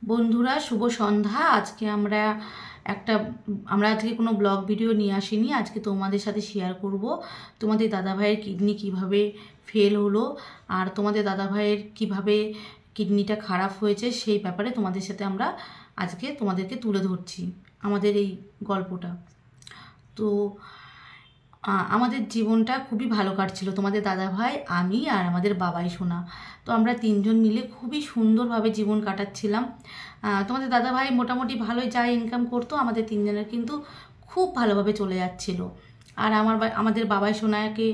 বন্ধুরা, শুভ সন্ধ্যা। আজকে একটা আমরা আজকে কোনো ব্লগ ভিডিও নিয়ে আসিনি। আজকে তোমাদের সাথে শেয়ার করব তোমাদের দাদাভাইয়ের কিডনি কিভাবে ফেল হলো, আর তোমাদের দাদাভাইয়ের কিভাবে কিডনিটা খারাপ হয়েছে সেই ব্যাপারে তোমাদের সাথে আমরা আজকে তোমাদেরকে তুলে ধরছি আমাদের এই গল্পটা। তো আমাদের জীবনটা খুবই ভালো কাটছিল, তোমাদের দাদাভাই, আমি আর আমাদের বাবাই সোনা। তো আমরা তিনজন মিলে খুবই সুন্দরভাবে জীবন কাটাচ্ছিলাম। তোমাদের দাদাভাই মোটামুটি ভালোই যা ইনকাম করতো, আমাদের তিনজনের কিন্তু খুব ভালোভাবে চলে যাচ্ছিল। আর আমাদের বাবাই সোনাকে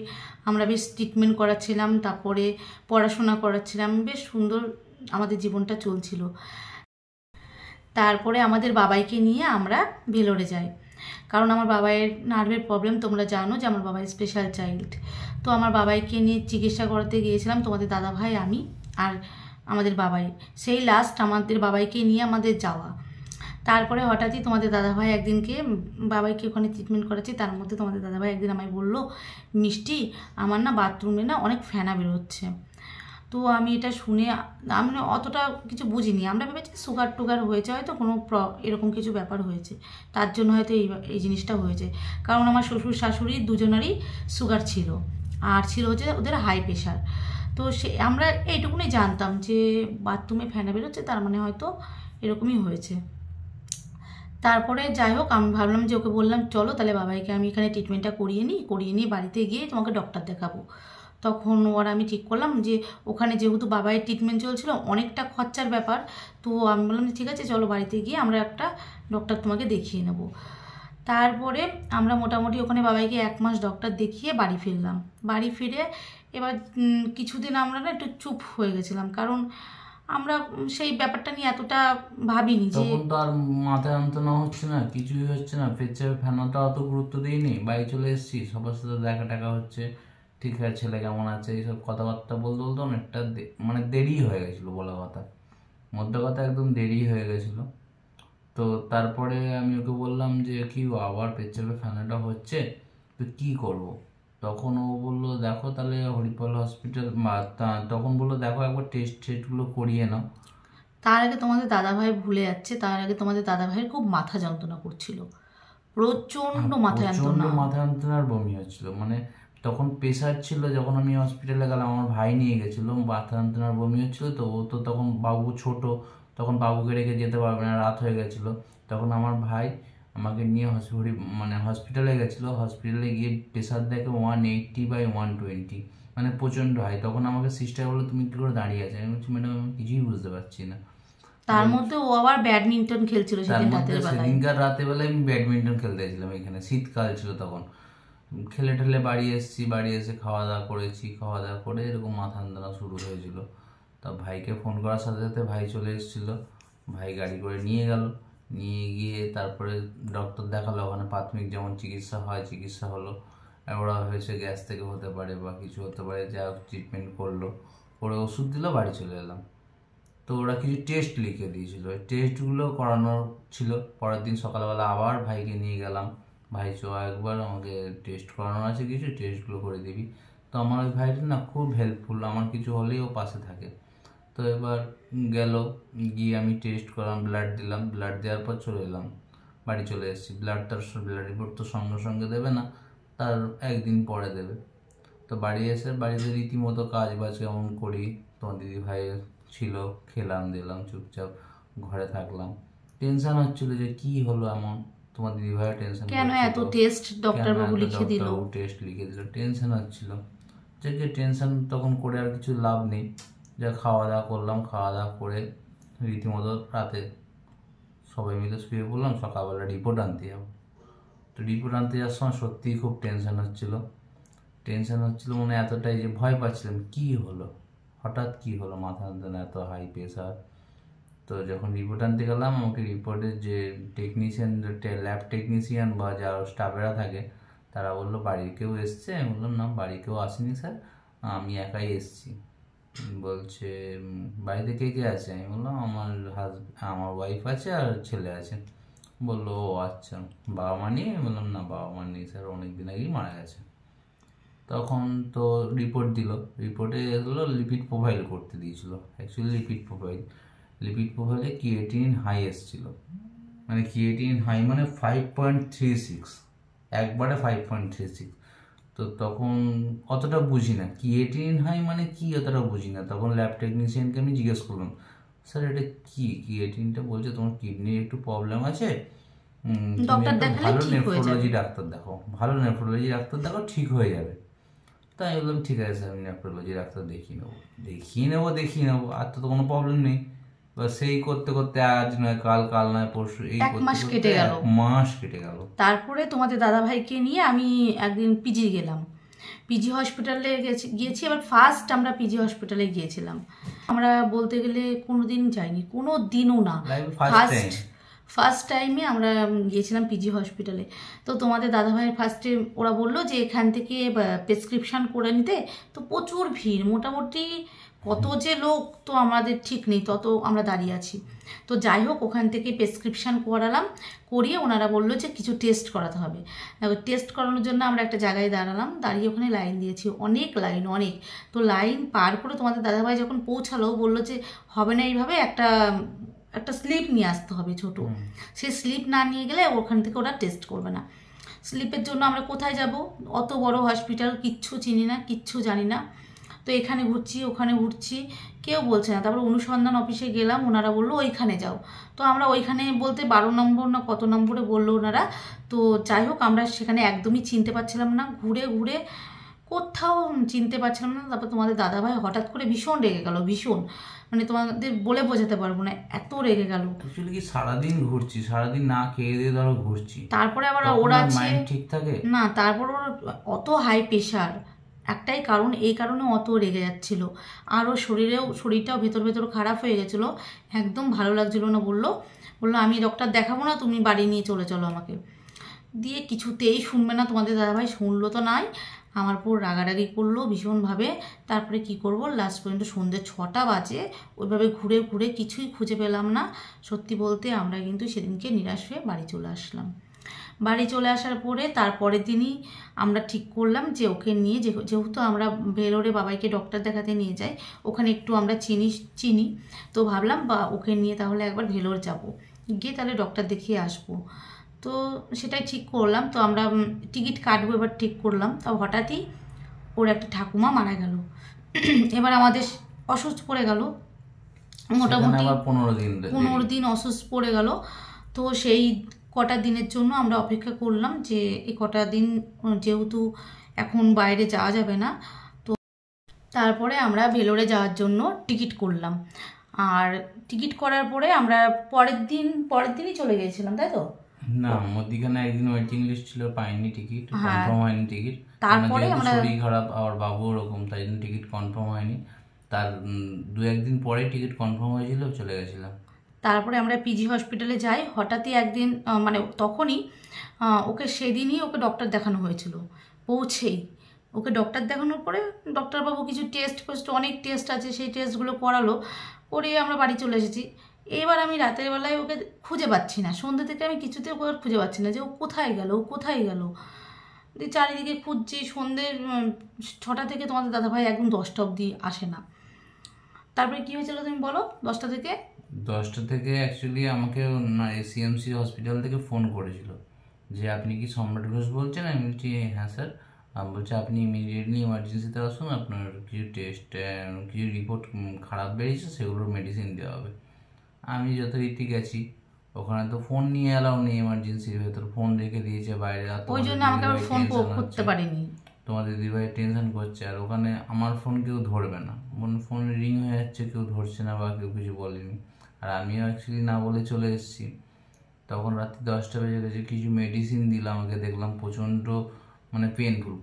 আমরা বেশ ট্রিটমেন্ট করাচ্ছিলাম, তারপরে পড়াশোনা করাচ্ছিলাম, বেশ সুন্দর আমাদের জীবনটা চলছিল। তারপরে আমাদের বাবাইকে নিয়ে আমরা ভেলোরে যাই, কারণ আমার বাবাইয়ের নার্ভের প্রবলেম, তোমরা জানো যে আমার বাবাই স্পেশাল চাইল্ড। তো আমার বাবাইকে নিয়ে চিকিৎসা করাতে গিয়েছিলাম তোমাদের দাদাভাই, আমি আর আমাদের বাবাই। সেই লাস্ট আমাদের বাবাইকে নিয়ে আমাদের যাওয়া। তারপরে হঠাৎই তোমাদের দাদাভাই একদিনকে বাবাইকে ওখানে ট্রিটমেন্ট করাচ্ছি, তার মধ্যে তোমাদের দাদাভাই একদিন আমায় বললো, মিষ্টি, আমার না বাথরুমে না অনেক ফেনা বেরোচ্ছে। তো আমি এটা শুনে আমি অতটা কিছু বুঝিনি, আমরা ভেবেছি সুগার টুগার হয়েছে, হয়তো কোনো এরকম কিছু ব্যাপার হয়েছে, তার জন্য হয়তো এই জিনিসটা হয়েছে। কারণ আমার শ্বশুর শাশুড়ি দুজনেরই সুগার ছিল, আর ছিল হচ্ছে ওদের হাই প্রেশার। তো আমরা এইটুকুনি জানতাম যে বাথরুমে ফেনা বেরোচ্ছে, তার মানে হয়তো এরকমই হয়েছে। তারপরে যাই হোক, আমি ভাবলাম যে ওকে বললাম, চলো তাহলে বাবাইকে আমি এখানে ট্রিটমেন্টটা করিয়ে নিই বাড়িতে গিয়ে তোমাকে ডক্টর দেখাবো। তখন আমি ঠিক করলাম যে ওখানে যেহেতু বাবাইয়ের ট্রিটমেন্ট চলছিল, অনেকটা খরচার ব্যাপার। তো আমি বললাম যে ঠিক আছে, চলো বাড়িতে গিয়ে আমরা একটা ডক্টর তোমাকে দেখিয়ে নেব। তারপরে আমরা মোটামুটি ওখানে বাবাইকে 1 মাস ডক্টর দেখিয়ে বাড়ি ফিরলাম। বাড়ি ফিরে এবার কিছুদিন আমরা না একটু চুপ হয়ে গেছিলাম, কারণ আমরা সেই ব্যাপারটা নিয়ে এতটা ভাবিনি যে তখন তো আর মাথায় যন্ত্রণা হচ্ছে না, কিছুই হচ্ছে না, পেচ্ছাপে ফেনাটা অত গুরুত্ব দিইনি। বাড়ি চলে এসেছি, সবার সাথে দেখা টাকা হচ্ছে, ঠিক আছে ছেলে কেমন আছে, এইসব কথাবার্তা বলতে বলতে অনেকটা মানে দেরি হয়ে গেছিলো বলা কথা, মধ্যে কথা একদম দেরি হয়ে গেছিলো। তো তারপরে আমি ওকে বললাম যে কি গো, আবার পেচ্ছাপে ফেনাটা হচ্ছে, তো কি করব। তখন ও বললো দেখো তাহলে হরিপাল হসপিটাল, তখন বললো দেখো একবার টেস্টগুলো করিয়ে নাও। তার আগে তোমাদের দাদাভাই ভুলে যাচ্ছে, তার আগে তোমাদের দাদাভাইয়ের খুব মাথা যন্ত্রণা করছিল, প্রচণ্ড মাথা প্রচণ্ড যন্ত্রণা। মাথা যন্ত্রণা আর বমি হচ্ছিল, মানে তখন প্রেশার ছিল, যখন আমি হসপিটালে গেলাম আমার ভাই নিয়ে গেছিলো, মাথা যন্ত্রণার বমি হচ্ছিল। তো ও তো তখন বাবু ছোট, তখন বাবুকে রেখে যেতে পারবে না, রাত হয়ে গেছিলো। তখন আমার ভাই আমাকে নিয়ে হসপিটালে গেছিলো। হসপিটালে গিয়ে প্রেশার দেখে 180/120, মানে প্রচণ্ড হাই। তখন আমাকে সিস্টার বললো তুমি কী করে দাঁড়িয়ে আছে, আমি বলছি ম্যাডাম আমি কিছুই বুঝতে পারছি না। তার মধ্যে ও আবার ব্যাডমিন্টন খেলছিল তার সেদিন মধ্যে রাতের বেলায়। সেদিনকার রাতে বেলায় আমি ব্যাডমিন্টন খেলতে গেছিলাম, এখানে শীতকাল ছিল তখন। খেলে ঠেলে বাড়ি এসেছি, বাড়ি এসে খাওয়া দাওয়া করেছি, খাওয়া দাওয়া করে এরকম মাথা যন্ত্রণা শুরু হয়েছিল। তা ভাইকে ফোন করার সাথে সাথে ভাই চলে এসেছিলো, ভাই গাড়ি করে নিয়ে গেল। নিয়ে গিয়ে তারপরে ডক্টর দেখালো, ওখানে প্রাথমিক যেমন চিকিৎসা হয় চিকিৎসা হলো। আর ওরা হয়েছে গ্যাস থেকে হতে পারে বা কিছু হতে পারে, যা ট্রিটমেন্ট করলো, করে ওষুধ দিল, বাড়ি চলে এলাম। তো ওরা কিছু টেস্ট লিখে দিয়েছিল, ওই টেস্টগুলো করানোর ছিল। পরের দিন সকালবেলা আবার ভাইকে নিয়ে গেলাম, ভাই চো একবার আমাকে টেস্ট করানোর আছে, কিছু টেস্টগুলো করে দিবি। তো আমার ওই ভাইটা না খুব হেল্পফুল, আমার কিছু হলেই ও পাশে থাকে। তো এবার গেল, গিয়ে আমি টেস্ট করলাম, ব্লাড দিলাম, ব্লাড দেওয়ার পর চলে এলাম, বাড়ি চলে এসেছি। ব্লাড রিপোর্ট তো সঙ্গে সঙ্গে দেবে না, তার একদিন পরে দেবে। তো বাড়ি এসে বাড়িতে রীতিমতো কাজ বাজ কেমন করি, তোমার দিদি ভাই ছিল, খেলাম দিলাম, চুপচাপ ঘরে থাকলাম। টেনশন হচ্ছিল যে কি হলো এমন, তোমার দিদি ভাইও টেনশন কেন এত করছিল, টেস্ট কেন ডক্টরবাবু এত লিখে দিল। ডক্টরবাবু টেস্ট লিখে দিল, টেনশন হচ্ছিল। যে টেনশন তখন করে আর কিছু লাভ নেই, যা খাওয়া দাওয়া করলাম, খাওয়া দাওয়া করে রীতিমতো রাতে সবাই মিলে শুয়ে পড়লাম, সকালবেলা রিপোর্ট আনতে যাবো। তো রিপোর্ট আনতে যাওয়ার সময় সত্যিই খুব টেনশন হচ্ছিল, মানে এতটাই যে ভয় পাচ্ছিলাম কি হলো, হঠাৎ কি হলো, মাথা যন্ত্রণা, এত হাই প্রেশার। তো যখন রিপোর্ট আনতে গেলাম, আমাকে রিপোর্টের যে টেকনিশিয়ান, ল্যাব টেকনিশিয়ান বা যারা স্টাফেরা থাকে, তারা বললো বাড়ির কেউ এসছে। আমি বললাম না, বাড়ির কেউ আসেনি স্যার, আমি একাই এসছি। বলছে বাড়িতে কে কে আছে, আমি বললাম আমার ওয়াইফ আছে আর ছেলে আছে। বললো ও আচ্ছা, বাবা মা নেই, আমি বললাম না বাবা মা নেই স্যার, অনেকদিন আগেই মারা গেছে। তখন তো রিপোর্ট দিল, রিপোর্টে এগুলো লিপিড প্রোফাইল করতে দিয়েছিল, অ্যাকচুয়ালি লিপিড প্রোফাইল। লিপিড প্রোফাইলে ক্রিয়েটিনিন হাই এসেছিল, মানে ক্রিয়েটিনিন হাই মানে 5.36, একবারে 5.36। তো তখন অতটা বুঝি না ক্রিয়েটিনিন হাই মানে কি, অতটা বুঝি না। তখন ল্যাব টেকনিশিয়ানকে আমি জিজ্ঞেস করলাম, স্যার এটা কি? ক্রিয়েটিনটা বলছে তোমার কিডনির একটু প্রবলেম আছে, তুমি একটা ভালো নেফ্রোলজি ডাক্তার দেখো, ভালো নেফ্রোলজি ডাক্তার দেখো, ঠিক হয়ে যাবে। তাই আমি বললাম ঠিক আছে স্যার, আমি নেফ্রোলজি ডাক্তার দেখিয়ে নেবো, আর তো কোনো প্রবলেম নেই। বা সেই করতে করতে আজ নয় কাল, কাল নয় পরশু, এই এক মাস কেটে গেল, মাস কেটে গেল। তারপরে তোমাদের দাদাভাইকে নিয়ে আমি একদিন পিজি গেলাম, পিজি হসপিটালে গিয়েছি। এবার ফার্স্ট আমরা পিজি হসপিটালে গিয়েছিলাম। আমরা বলতে গেলে কোনো দিন যাইনি, কোনো দিনও না, ফার্স্ট টাইমে আমরা গিয়েছিলাম পিজি হসপিটালে। তো তোমাদের দাদাভাইয়ের ফার্স্টে ওরা বললো যে এখান থেকে প্রেসক্রিপশান করে নিতে। তো প্রচুর ভিড়, মোটামুটি কত যে লোক তো আমাদের ঠিক নেই, তত আমরা দাঁড়িয়ে আছি। তো যাই হোক, ওখান থেকে প্রেসক্রিপশান করালাম, করিয়ে ওনারা বললো যে কিছু টেস্ট করাতে হবে। টেস্ট করানোর জন্য আমরা একটা জায়গায় দাঁড়ালাম, দাঁড়িয়ে ওখানে লাইন দিয়েছি, অনেক লাইন, অনেক। তো লাইন পার করে তোমাদের দাদাভাই যখন পৌঁছালো, বললো যে হবে না এইভাবে, একটা স্লিপ নিয়ে আসতে হবে ছোট। সেই স্লিপ না নিয়ে গেলে ওখান থেকে ওরা টেস্ট করবে না। স্লিপের জন্য আমরা কোথায় যাব? অত বড় হসপিটাল, কিচ্ছু চিনি না, কিচ্ছু জানি না। তো এখানে ঘুরছি, ওখানে ঘুরছি, কেউ বলছে না। তারপর অনুসন্ধান অফিসে গেলাম, ওনারা বললো ওইখানে যাও। তো আমরা ওইখানে বলতে 12 নম্বর না কত নম্বরে বললো ওনারা। তো যাই হোক, আমরা সেখানে একদমই চিনতে পারছিলাম না, ঘুরে ঘুরে কোথাও চিনতে পারছিলাম না। তারপর তোমাদের দাদাভাই হঠাৎ করে ভীষণ রেগে গেল, ভীষণ, মানে তোমাদের বলে বোঝাতে পারবো না, এত রেগে গেল। অ্যাকচুয়ালি কি সারাদিন ঘুরছি, সারাদিন না খেয়ে দিয়ে ধরো ঘুরছি, তারপরে আবার ওরা মাইন্ড ঠিক থাকে না, তারপর ওর অত হাই প্রেশার, একটাই কারণ, এই কারণে অত রেগে যাচ্ছিল। আর ওর শরীরটাও ভেতর ভেতর খারাপ হয়ে গেছিলো, একদম ভালো লাগছিল না। বললো আমি ডক্টর দেখাবো না, তুমি বাড়ি নিয়ে চলে চলো আমাকে। দিয়ে কিছুতেই শুনবে না তোমাদের দাদাভাই, শুনলো তো নাই, আমার উপর রাগারাগি করলো ভীষণভাবে। তারপরে কি করব, লাস্ট পর্যন্ত সন্ধ্যে 6টা বাজে, ওইভাবে ঘুরে ঘুরে কিছুই খুঁজে পেলাম না। সত্যি বলতে আমরা কিন্তু সেদিনকে নিরাশ হয়ে বাড়ি চলে আসলাম। বাড়ি চলে আসার পরে তারপরের দিনই আমরা ঠিক করলাম যে ওকে নিয়ে, যেহেতু আমরা ভেলোরে বাবাইকে ডক্টর দেখাতে নিয়ে যাই, ওখানে একটু আমরা চিনি, তো ভাবলাম বা ওকে নিয়ে তাহলে একবার ভেলোর যাব, গিয়ে তাহলে ডক্টর দেখিয়ে আসবো। তো সেটাই ঠিক করলাম। তো আমরা টিকিট কাটবো এবার ঠিক করলাম। তাও হঠাৎই ওর একটা ঠাকুমা মারা গেল। এবার আমাদের অসুস্থ পড়ে গেল, মোটামুটি 15 দিন অসুস্থ পড়ে গেল। তো সেই কটা দিনের জন্য আমরা অপেক্ষা করলাম যে এই কটা দিন যেহেতু এখন বাইরে যাওয়া যাবে না, তো তারপরে আমরা ভেলোরে যাওয়ার জন্য টিকিট করলাম। আর টিকিট করার পরে আমরা পরের দিনই চলে গিয়েছিলাম, তাই তো? না, মধ্যিখানে একদিন ওয়েটিং লিস্ট ছিল, পাইনি টিকিট, কনফার্ম হয়নি টিকিট। তারপরে আমরা শরীর খারাপ, আর বাবু ওরকম, তাই জন্য টিকিট কনফার্ম হয়নি। তার 2-1 দিন পরে টিকিট কনফার্ম হয়েছিল, চলে গেছিলাম। তারপরে আমরা পিজি হসপিটালে যাই। হঠাৎই একদিন, মানে তখনই ওকে সেদিনই ওকে ডক্টর দেখানো হয়েছিল, পৌঁছেই ওকে ডক্টর দেখানোর পরে ডক্টরবাবু কিছু অনেক টেস্ট আছে, সেই টেস্টগুলো করালো, করিয়ে আমরা বাড়ি চলে এসেছি। এবার আমি রাতের বেলায় ওকে খুঁজে পাচ্ছি না, সন্ধ্যে থেকে আমি কিছুতেই ওকে খুঁজে পাচ্ছি না যে ও কোথায় গেল। চারিদিকে খুঁজছি, সন্ধ্যে 6টা থেকে তোমাদের দাদাভাই একদম 10টা অবধি আসে না। তারপরে কি হয়েছিল তুমি বলো? 10টা থেকে অ্যাকচুয়ালি আমাকে সিএমসি হসপিটাল থেকে ফোন করেছিল যে আপনি কি সম্রাট ঘোষ বলছেন? আমি বলছি হ্যাঁ স্যার। বলছে আপনি ইমিডিয়েটলি ইমার্জেন্সিতে আসুন, আপনার কিছু টেস্ট, কিছু রিপোর্ট খারাপ বেরিয়েছে, সেগুলোর মেডিসিন দেওয়া হবে। আমি যথারীতি গেছি, ওখানে তো ফোন নিয়ে এলাও নেই, এমার্জেন্সির ভেতর ফোন রেখে দিয়েছে বাইরে। ওই জন্য আমাকে আবার ফোন করতে পারিনি, তোমাদের দিদিভাই টেনশন করছে, আর ওখানে আমার ফোন কেউ ধরবে না, ফোন রিং হয়ে যাচ্ছে, কেউ ধরছে না বা কেউ কিছু বলেনি। আর আমিও অ্যাকচুয়ালি না বলে চলে এসেছি। তখন রাত্রি 10টা বেজে গেছে, কিছু মেডিসিন দিল আমাকে, দেখলাম প্রচণ্ড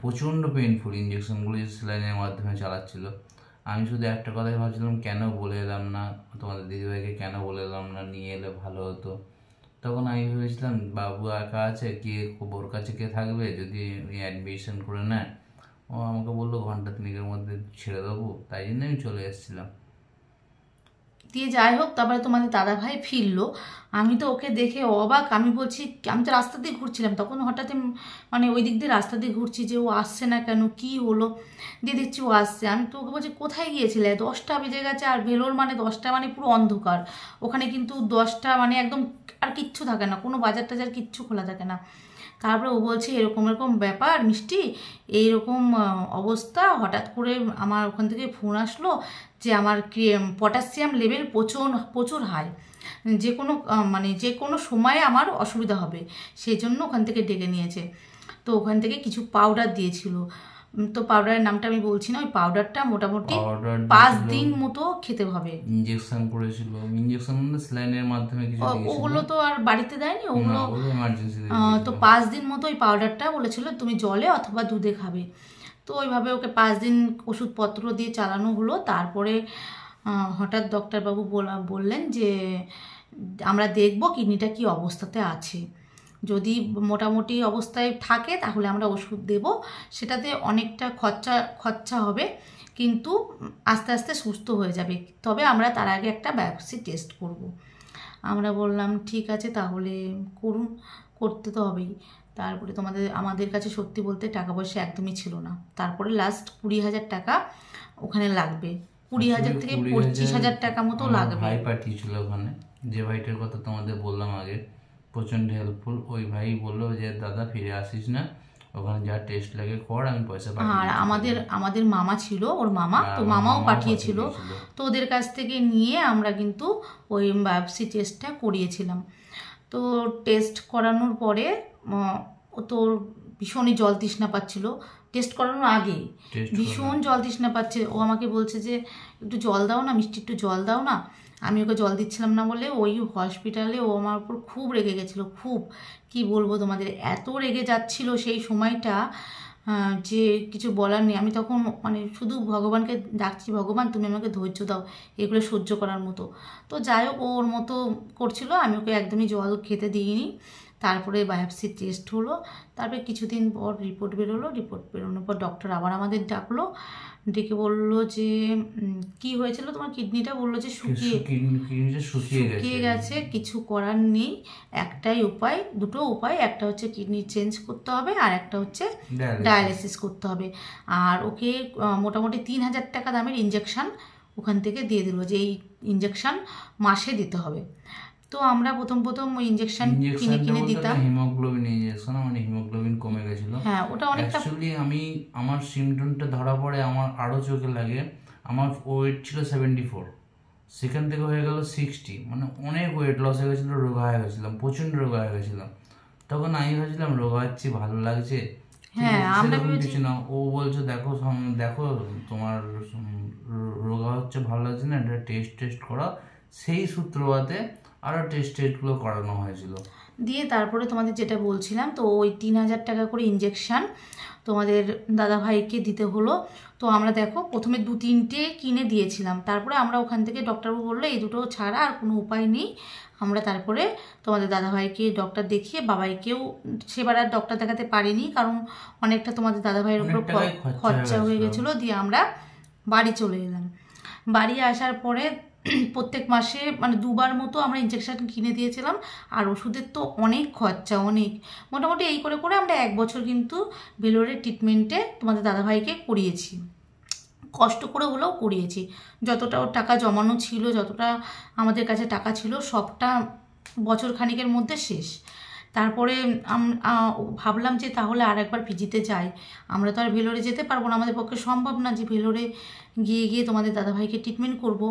প্রচণ্ড পেনফুল, ইঞ্জেকশনগুলো স্যালাইনের মাধ্যমে চালাচ্ছিল। আমি শুধু একটা কথাই ভাবছিলাম, কেন বলে এলাম না তোমাদের দিদিভাইকে, কেন বলে এলাম না, নিয়ে এলে ভালো হতো। তখন আমি ভেবেছিলাম বাবু একা আছে, ওর কাছে কে থাকবে, যদি অ্যাডমিশন করে নেয়। ও আমাকে বললো ঘন্টা 3-এর মধ্যে ছেড়ে দেবো, তাই জন্য আমি চলে এসেছিলাম। দিয়ে যাই হোক, তারপরে তোমাদের দাদাভাই ফিরলো। আমি তো ওকে দেখে অবাক, আমি বলছি, আমি তো রাস্তা দিয়ে ঘুরছিলাম তখন, হঠাৎ মানে ওই দিক দিয়ে রাস্তা দিয়ে ঘুরছি যে ও আসছে না কেন, কি হলো, দিয়ে দেখছি ও আসছে। আমি তো ওকে বলছি কোথায় গিয়েছিলে, 10টা বেজে গেছে, আর ভেলোর মানে 10টা মানে পুরো অন্ধকার, ওখানে কিন্তু 10টা মানে একদম আর কিচ্ছু থাকে না, কোনো বাজার টাজার কিচ্ছু খোলা থাকে না। তারপরে ও বলছে এরকম এরকম ব্যাপার মিষ্টি, এইরকম অবস্থা, হঠাৎ করে আমার ওখান থেকে ফোন আসলো যে আমার পটাশিয়াম লেভেল প্রচুর প্রচুর হাই, যে কোনো মানে যে কোনো সময়ে আমার অসুবিধা হবে, সেই জন্য ওখান থেকে ডেকে নিয়েছে। তো ওখান থেকে কিছু পাউডার দিয়েছিল, তো পাউডারের নামটা আমি বলছি না, ওই পাউডারটা মোটামুটি 5 দিন মতো খেতে হবে। ইনজেকশন করেছিল, ইনজেকশন মানে স্যালাইনের মাধ্যমে কিছু দিয়েছিল, ওগুলো তো আর বাড়িতে দেয়নি, ওগুলো এমার্জেন্সি। তো 5 দিন মতো ওই পাউডারটা বলেছিল তুমি জলে অথবা দুধে খাবে। তো ওইভাবে ওকে 5 দিন ওষুধপত্র দিয়ে চালানো হলো। তারপরে হঠাৎ ডক্টরবাবু বললেন যে আমরা দেখব কিডনিটা কি অবস্থাতে আছে, যদি মোটামুটি অবস্থায় থাকে তাহলে আমরা ওষুধ দেব, সেটাতে অনেকটা খরচা হবে, কিন্তু আস্তে আস্তে সুস্থ হয়ে যাবে, তবে আমরা তার আগে একটা বায়োপসি টেস্ট করব। আমরা বললাম ঠিক আছে তাহলে করুন, করতে তো হবেই। তারপরে আমাদের কাছে সত্যি বলতে টাকা পয়সা একদমই ছিল না, তারপরে লাস্ট 20,000 টাকা ওখানে লাগবে, 20,000 থেকে 25,000 টাকা মতো লাগবে। ভাই পাঠিয়েছিল ওখানে, যে ভাইটার কথা তোমাদের বললাম আগে, প্রচণ্ড হেল্পফুল। ওই ভাই বললো যে দাদা ফিরে আসিস না, ওখানে যা টেস্ট লাগে কর, আমি পয়সা পাঠিয়ে। আর আমাদের মামা ছিল, ওর মামা, তো মামাও পাঠিয়েছিল, তো ওদের কাছ থেকে নিয়ে আমরা কিন্তু ওই বায়োপসি টেস্টটা করিয়েছিলাম। তো টেস্ট করানোর পরে ও তোর ভীষণই জল তৃষ্ণা পাচ্ছিল, টেস্ট করানোর আগেই ভীষণ জল তৃষ্ণা পাচ্ছে, ও আমাকে বলছে যে একটু জল দাও না মিষ্টি, একটু জল দাও না। আমি ওকে জল দিচ্ছিলাম না বলে ওই হসপিটালে ও আমার উপর খুব রেগে গেছিলো, খুব, কি বলবো তোমাদের, এত রেগে যাচ্ছিল সেই সময়টা যে কিছু বলার নেই। আমি তখন মানে শুধু ভগবানকে ডাকছি, ভগবান তুমি আমাকে ধৈর্য দাও এগুলো সহ্য করার মতো। তো যাই হোক ওর মতো করছিল, আমি ওকে একদমই জল খেতে দিইনি। তারপরে বায়োপসি টেস্ট হলো, তারপরে কিছুদিন পর রিপোর্ট বেরোলো, রিপোর্ট বেরোনোর পর ডক্টর আবার আমাদের ডাকলো, ডেকে বললো যে কি হয়েছিল তোমার কিডনিটা, বললো যে শুকিয়ে গেছে, কিছু করার নেই, একটাই উপায়, দুটো উপায়, একটা হচ্ছে কিডনি চেঞ্জ করতে হবে আর একটা হচ্ছে ডায়ালিসিস করতে হবে। আর ওকে মোটামুটি 3,000 টাকা দামের ইঞ্জেকশান ওখান থেকে দিয়ে দিল, যে এই ইঞ্জেকশান মাসে দিতে হবে। তো আমরা প্রথম ওই ইঞ্জেকশন কিনে দিতাম, হিমোগ্লোবিন ইঞ্জেকশন, মানে হিমোগ্লোবিন কমে গেছিল। হ্যাঁ ওটা অনেকটা। অ্যাকচুয়ালি আমার সিমটমটা ধরা পড়ে আমার আরও চোখে লাগে, আমার ওয়েট ছিল 74, সেখান থেকে হয়ে গেল 60, মানে অনেক ওয়েট লস হয়ে গেছিলো, রোগা হয়ে গেছিলাম, প্রচণ্ড রোগা হয়ে গেছিলাম। তখন আমি ভাবছিলাম রোগা হচ্ছি, ভালো লাগছে, হ্যাঁ আমরা কিছু না। ও বলছো দেখো তোমার রোগা হচ্ছে, ভালো লাগছে না, এটা টেস্ট করা, সেই সূত্রপাতে আরও টেস্টগুলো করানো হয়েছিল। দিয়ে তারপরে তোমাদের যেটা বলছিলাম, তো ওই 3,000 টাকা করে ইঞ্জেকশান তোমাদের দাদাভাইকে দিতে হলো। তো আমরা দেখো প্রথমে 2-3টে কিনে দিয়েছিলাম, তারপরে আমরা ওখান থেকে ডক্টরবাবু বললো এই দুটো ছাড়া আর কোনো উপায় নেই। আমরা তারপরে তোমাদের দাদাভাইকে ডক্টর দেখিয়ে, বাবাইকেও সেবার আর ডক্টর দেখাতে পারিনি, কারণ অনেকটা তোমাদের দাদাভাইয়ের উপর খরচা হয়ে গেছিলো। দিয়ে আমরা বাড়ি চলে এলাম। বাড়ি আসার পরে প্রত্যেক মাসে মানে 2বার মতো আমরা ইঞ্জেকশন কিনে দিয়েছিলাম, আর ওষুধের তো অনেক খরচা, অনেক, মোটামুটি এই করে করে আমরা 1 বছর কিন্তু ভেলোরের ট্রিটমেন্টে তোমাদের দাদাভাইকে করিয়েছি, কষ্ট করে হলেও করিয়েছি। যতটা ওর টাকা জমানো ছিল, যতটা আমাদের কাছে টাকা ছিল, সবটা বছর খানিকের মধ্যে শেষ। তারপরে ভাবলাম যে তাহলে আর একবার পিজিতে যাই, আমরা তো আর ভেলোরে যেতে পারবো না, আমাদের পক্ষে সম্ভব না যে ভেলোরে গিয়ে তোমাদের দাদাভাইকে ট্রিটমেন্ট করব।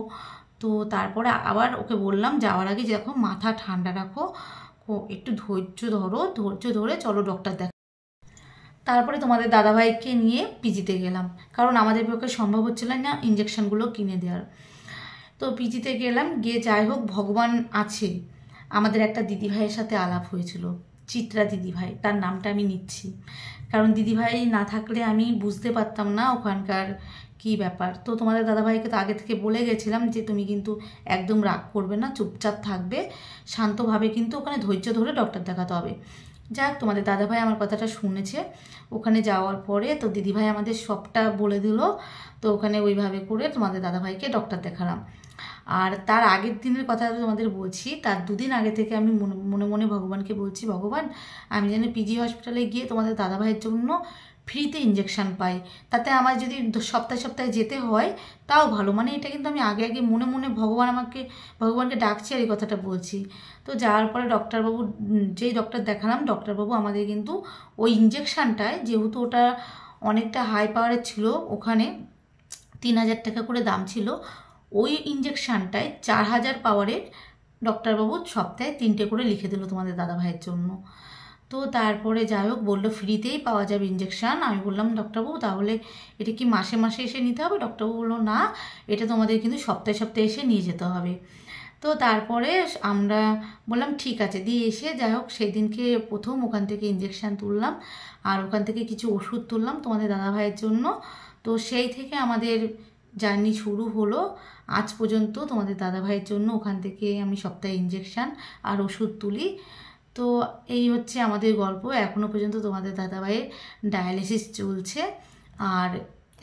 তো তারপরে আবার ওকে বললাম যাওয়ার আগে, দেখো মাথা ঠান্ডা রাখো, একটু ধৈর্য ধরে চলো ডক্টর দেখা। তারপরে তোমাদের দাদাভাইকে নিয়ে পিজিতে গেলাম, কারণ আমাদের পক্ষে সম্ভব হচ্ছিল না ইঞ্জেকশনগুলো কিনে দেওয়ার। তো পিজিতে গেলাম, গিয়ে যাই হোক ভগবান আছে, আমাদের একটা দিদিভাইয়ের সাথে আলাপ হয়েছিল, চিত্রা দিদিভাই, তার নামটা আমি নিচ্ছি, কারণ দিদিভাই না থাকলে আমি বুঝতে পারতাম না ওখানকার কি ব্যাপার। তো তোমাদের দাদাভাইকে তো আগে থেকে বলে গেছিলাম যে তুমি কিন্তু একদম রাগ করবে না, চুপচাপ থাকবে, শান্তভাবে কিন্তু ওখানে ধৈর্য ধরে ডক্টর দেখাতে হবে। যাক তোমাদের দাদাভাই আমার কথাটা শুনেছে। ওখানে যাওয়ার পরে তো দিদিভাই আমাদের সবটা বলে দিল, তো ওখানে ওইভাবে করে তোমাদের দাদাভাইকে ডক্টর দেখালাম। আর তার আগের দিনের কথা তোমাদের বলছি, তার 2 দিন আগে থেকে আমি মনে মনে ভগবানকে বলছি, ভগবান আমি যেন পিজি হসপিটালে গিয়ে তোমাদের দাদাভাইয়ের জন্য ফ্রিতে ইঞ্জেকশান পাই, তাতে আমার যদি সপ্তাহে সপ্তাহে যেতে হয় তাও ভালো। মানে এটা কিন্তু আমি আগে আগে মনে মনে ভগবানকে ডাকছি আর এই কথাটা বলছি। তো যাওয়ার পরে ডক্টরবাবু, যেই ডক্টর দেখালাম, ডক্টরবাবু আমাদের কিন্তু ওই ইঞ্জেকশানটায়, যেহেতু ওটা অনেকটা হাই পাওয়ারের ছিল, ওখানে 3000 টাকা করে দাম ছিল, ওই ইঞ্জেকশানটায় 4000 পাওয়ারের ডক্টরবাবু সপ্তাহে 3টে করে লিখে দিল তোমাদের দাদাভাইয়ের জন্য। তো তারপরে যাই হোক বললো ফ্রিতেই পাওয়া যাবে ইঞ্জেকশান। আমি বললাম ডক্টরবাবু তাহলে এটা কি মাসে মাসে এসে নিতে হবে? ডক্টরবাবু বললো না, এটা তোমাদের কিন্তু সপ্তাহে সপ্তাহে এসে নিয়ে যেতে হবে। তো তারপরে আমরা বললাম ঠিক আছে, দিয়ে এসে যাই হোক সেই দিনকে প্রথম ওখান থেকে ইঞ্জেকশান তুললাম আর ওখান থেকে কিছু ওষুধ তুললাম তোমাদের দাদাভাইয়ের জন্য। তো সেই থেকে আমাদের জার্নি শুরু হলো আজ পর্যন্ত। তোমাদের দাদাভাইয়ের জন্য ওখান থেকে আমি সপ্তাহে ইঞ্জেকশান আর ওষুধ তুলি। তো এই হচ্ছে আমাদের গল্প। এখনও পর্যন্ত তোমাদের দাদাভাইয়ের ডায়ালিসিস চলছে। আর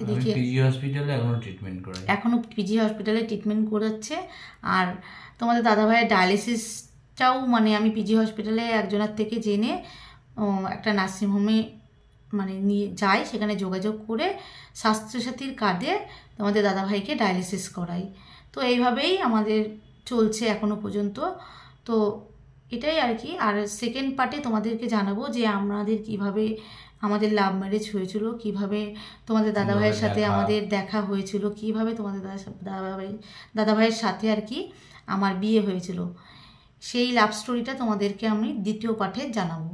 এদিকে পিজি হসপিটালে এখনো ট্রিটমেন্ট করাচ্ছে। আর তোমাদের দাদাভাইয়ের ডায়ালিসিসটাও মানে আমি পিজি হসপিটালে একজনের থেকে জেনে একটা নার্সিংহোমে মানে নিয়ে যাই, সেখানে যোগাযোগ করে স্বাস্থ্যসাথীর কার্ডে তোমাদের দাদাভাইকে ডায়ালিসিস করাই। তো এইভাবেই আমাদের চলছে এখনও পর্যন্ত। তো এটাই আর কি। আর সেকেন্ড পার্টে তোমাদেরকে জানাবো যে আমাদের কিভাবে আমাদের লাভ ম্যারেজ হয়েছিল, কিভাবে তোমাদের দাদাভাইয়ের সাথে আমাদের দেখা হয়েছিল, কিভাবে তোমাদের দাদাভাইয়ের সাথে আর কি আমার বিয়ে হয়েছিল, সেই লাভ স্টোরিটা তোমাদেরকে আমি দ্বিতীয় পার্টে জানাবো।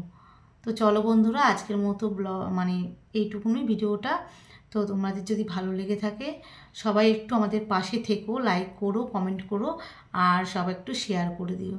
তো চলো বন্ধুরা, আজকের মতো মানে এইটুকুনি ভিডিওটা। তো তোমাদের যদি ভালো লেগে থাকে সবাই একটু আমাদের পাশে থেকো, লাইক করো, কমেন্ট করো আর সবাই একটু শেয়ার করে দিও।